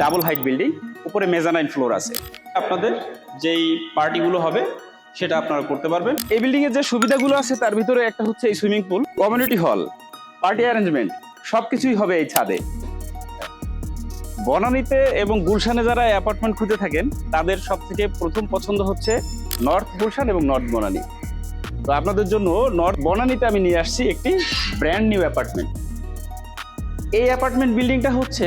Double height building, উপরে mezzanine floor আছে। আপনাদের যেই পার্টিগুলো হবে সেটা আপনারা করতে পারবেন। এই বিল্ডিং এর যে সুবিধাগুলো আছে তার ভিতরে একটা হচ্ছে এই swimming pool, community hall, party arrangement সবকিছুই হবে এই ছাদে। বনানীতে এবং গুলশানে যারা অ্যাপার্টমেন্ট খুঁজে থাকেন তাদের সব থেকে প্রথম পছন্দ হচ্ছে নর্থ গুলশান এবং নর্থ বনানী। তো আপনাদের জন্য নর্থ বনানীতে আমি নিয়ে আসছি একটি ব্র্যান্ড নিউ অ্যাপার্টমেন্ট। এই অ্যাপার্টমেন্ট বিল্ডিংটা হচ্ছে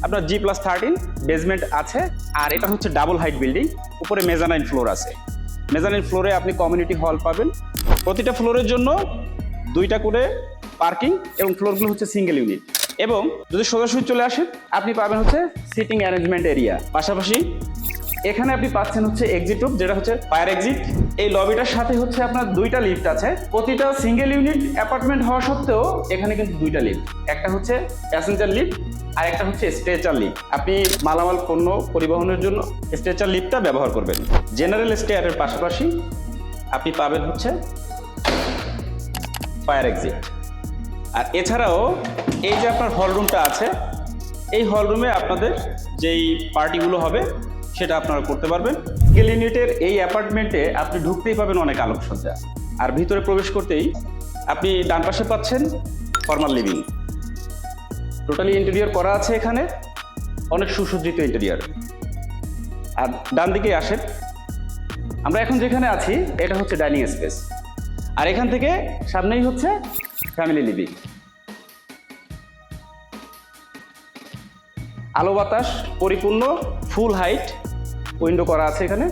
আপনার G+13 বেসমেন্ট আছে, আর এটা হচ্ছে ডাবল হাইট বিল্ডিং, উপরে মেজানাইন ফ্লোর আছে। মেজানাইন ফ্লোরে আপনি কমিউনিটি হল পাবেন। প্রতিটা ফ্লোরের জন্য 2টা করে পার্কিং এবং ফ্লোরগুলো হচ্ছে সিঙ্গেল ইউনিট। এবং যদি সোজাসুজি চলে আসেন আপনি পাবেন হচ্ছে সিটিং অ্যারেঞ্জমেন্ট এরিয়া। পাশাপাশি এখানে আপনি পাচ্ছেন হচ্ছে এক্সিট রুম, যেটা হচ্ছে ফায়ার এক্সিট। এই লবিটার সাথে হচ্ছে আপনার 2টা লিফট আছে। প্রতিটা সিঙ্গেল ইউনিট অ্যাপার্টমেন্ট হওয়া সত্ত্বেও এখানে কিন্তু 2টা লিফট, একটা হচ্ছে প্যাসেঞ্জার লিফট আর একটা হচ্ছে স্ট্রেচার লিফট। আপনি মালামাল পণ্য পরিবহনের জন্য স্ট্রেচার লিফটটা ব্যবহার করবেন। জেনারেল স্টেয়ারের পাশাপাশি আপনি পাবেন হচ্ছে ফায়ার এক্সিট। আর এছাড়াও এই যে আপনার হল রুমটা আছে, এই হল রুমে আপনাদের যেই পার্টিগুলো হবে সেটা আপনারা করতে পারবেন। সিঙ্গেল ইউনিটের এই অ্যাপার্টমেন্টে আপনি ঢুকতেই পাবেন অনেক আলোকসজ্জা, আর ভিতরে প্রবেশ করতেই আপনি ডান পাশে পাচ্ছেন ফর্মাল লিভিং। টোটালি ইন্টেরিয়র করা আছে এখানে, অনেক সুসজ্জিত ইন্টেরিয়র। আর ডান দিকে আসেন, আমরা এখন যেখানে আছি এটা হচ্ছে ডাইনিং স্পেস, আর এখান থেকে সামনেই হচ্ছে ফ্যামিলি লিভিং। আলো বাতাস পরিপূর্ণ, ফুল হাইট উইন্ডো করা আছে এখানে।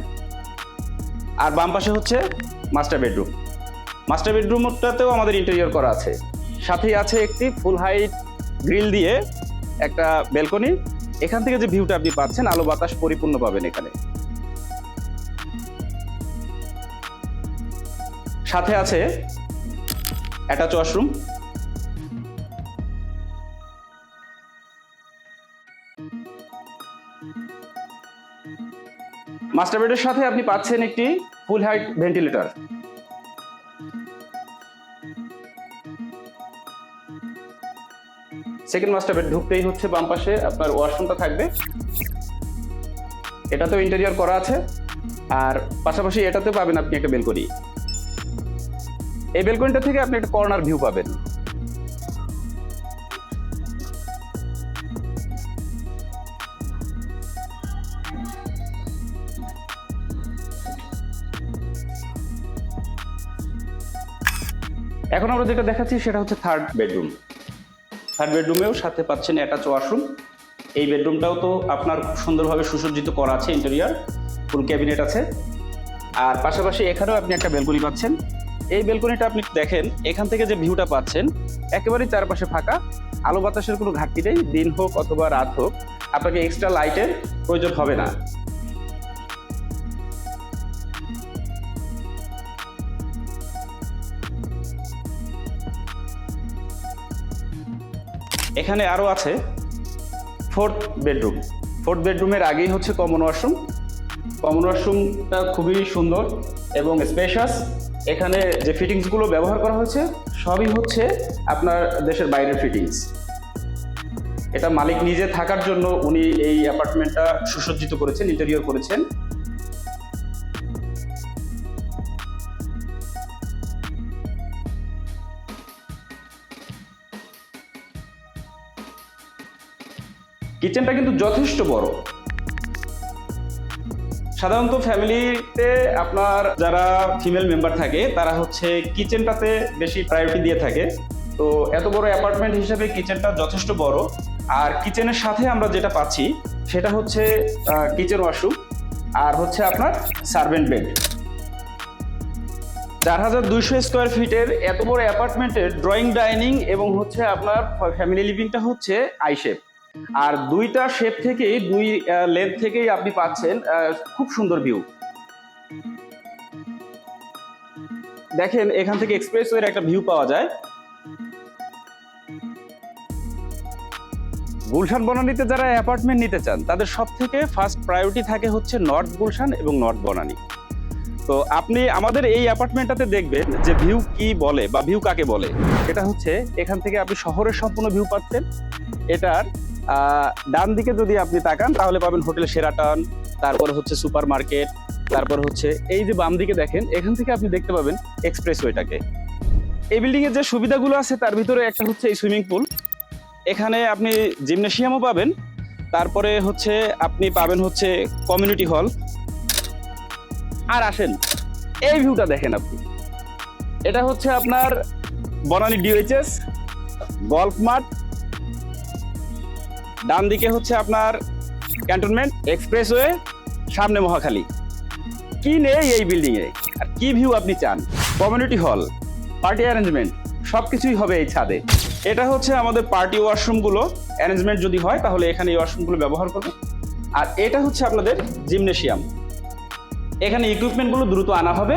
আর বাম পাশে হচ্ছে মাস্টার বেডরুম। মাস্টার বেডরুমটাতেও আমাদের ইন্টেরিয়র করা আছে। সাথেই আছে একটি ফুল হাইট গ্রিল দিয়ে একটা ব্যালকনি। এখান থেকে যে ভিউটা আপনি পাচ্ছেন, আলো বাতাস পরিপূর্ণ পাবেন এখানে। সাথে আছে অ্যাটাচ ওয়াশরুম। মাস্টার বেডের সাথে আপনি পাচ্ছেন একটি ফুল height ventilator. Second master bed ঢুকতেই হচ্ছে বাম পাশে আপনার ওয়াশরুমটা থাকবে। এটাতেও ইন্টেরিয়র করা আছে, আর পাশাপাশি এটাতেও পাবেন আপনি একটা বেলকনি। এই বেলকনিটা থেকে আপনি একটা কর্নার ভিউ পাবেন। এখন আমরা যেটা দেখাচ্ছি সেটা হচ্ছে থার্ড বেডরুম। থার্ড বেডরুমেও সাথে পাচ্ছেন অ্যাটাচ ওয়াশরুম। এই বেডরুমটাও তো আপনার খুব সুন্দরভাবে সুসজ্জিত করা আছে, ইন্টেরিয়র ফুল ক্যাবিনেট আছে। আর পাশাপাশি এখানেও আপনি একটা বেলকনি পাচ্ছেন। এই বেলকনিটা আপনি দেখেন, এখান থেকে যে ভিউটা পাচ্ছেন একেবারেই চারপাশে ফাঁকা, আলো বাতাসের কোনো ঘাটতি নেই। দিন হোক অথবা রাত হোক আপনাকে এক্সট্রা লাইটের প্রয়োজন হবে না। এখানে আরো আছে ফোর্থ বেডরুম। ফোর্থ বেডরুমের আগেই হচ্ছে কমন ওয়াশরুম। কমন ওয়াশরুমটা খুবই সুন্দর এবং স্পেশাস। এখানে যে ফিটিংসগুলো ব্যবহার করা হয়েছে সবই হচ্ছে আপনার দেশের বাইরের ফিটিংস। এটা মালিক নিজে থাকার জন্য উনি এই অ্যাপার্টমেন্টটা সুসজ্জিত করেছেন, ইন্টেরিয়র করেছেন। কিচেনটা কিন্তু যথেষ্ট বড়। সাধারণত ফ্যামিলিতে আপনার যারা ফিমেল মেম্বার থাকে তারা হচ্ছে কিচেনটাতে বেশি প্রায়োরিটি দিয়ে থাকে। তো এত বড় অ্যাপার্টমেন্ট হিসেবে কিচেনটা যথেষ্ট বড়। আর কিচেনের সাথে আমরা যেটা পাচ্ছি সেটা হচ্ছে কিচেন ওয়াশরুম, আর হচ্ছে আপনার সার্ভেন্ট বেড। 4200 স্কোয়ার ফিটের এত বড় অ্যাপার্টমেন্টের ড্রয়িং ডাইনিং এবং হচ্ছে আপনার ফ্যামিলি লিভিংটা হচ্ছে আই শেপ। আর 2টা শেপ থেকেই, 2 লেন্থ থেকেই আপনি পাচ্ছেন খুব সুন্দর ভিউ। দেখেন এখান থেকে এক্সপ্রেসওয়ের একটা ভিউ পাওয়া যায়। গুলশান বনানীতে যারা অ্যাপার্টমেন্ট নিতে চান তাদের সব থেকে ফার্স্ট প্রায়োরিটি থাকে হচ্ছে নর্থ গুলশান এবং নর্থ বনানী। তো আপনি আমাদের এই অ্যাপার্টমেন্টটাতে দেখবেন যে ভিউ কি বলে বা ভিউ কাকে বলে। এটা হচ্ছে এখান থেকে আপনি শহরের সম্পূর্ণ ভিউ পাচ্ছেন। এটার ডান দিকে যদি আপনি তাকান তাহলে পাবেন হোটেল শেরাটন, তারপর হচ্ছে সুপার মার্কেট, তারপর হচ্ছে এই যে বাম দিকে দেখেন, এখান থেকে আপনি দেখতে পাবেন এক্সপ্রেসওয়েটাকে। এই বিল্ডিং এর যে সুবিধাগুলো আছে তার ভিতরে একটা হচ্ছে এই সুইমিং পুল, এখানে আপনি জিমনেশিয়ামও পাবেন, তারপরে হচ্ছে আপনি পাবেন হচ্ছে কমিউনিটি হল। আর আসেন এই ভিউটা দেখেন আপনি, এটা হচ্ছে আপনার বনানী ডিওএইচএস গল্ফ মাঠ, ডান দিকে হচ্ছে আপনার ক্যান্টনমেন্ট এক্সপ্রেসওয়ে, সামনে মহাখালী। কি নেই এই বিল্ডিং এ, আর কি ভিউ আপনি চান? কমিউনিটি হল, পার্টি অ্যারেঞ্জমেন্ট সবকিছুই হবে এই ছাদে। এটা হচ্ছে আমাদের পার্টি ওয়াশরুমগুলো, অ্যারেঞ্জমেন্ট যদি হয় তাহলে এখানে এই ওয়াশরুমগুলো ব্যবহার করবে। আর এটা হচ্ছে আপনাদের জিমনেশিয়াম, এখানে ইকুইপমেন্টগুলো দ্রুত আনা হবে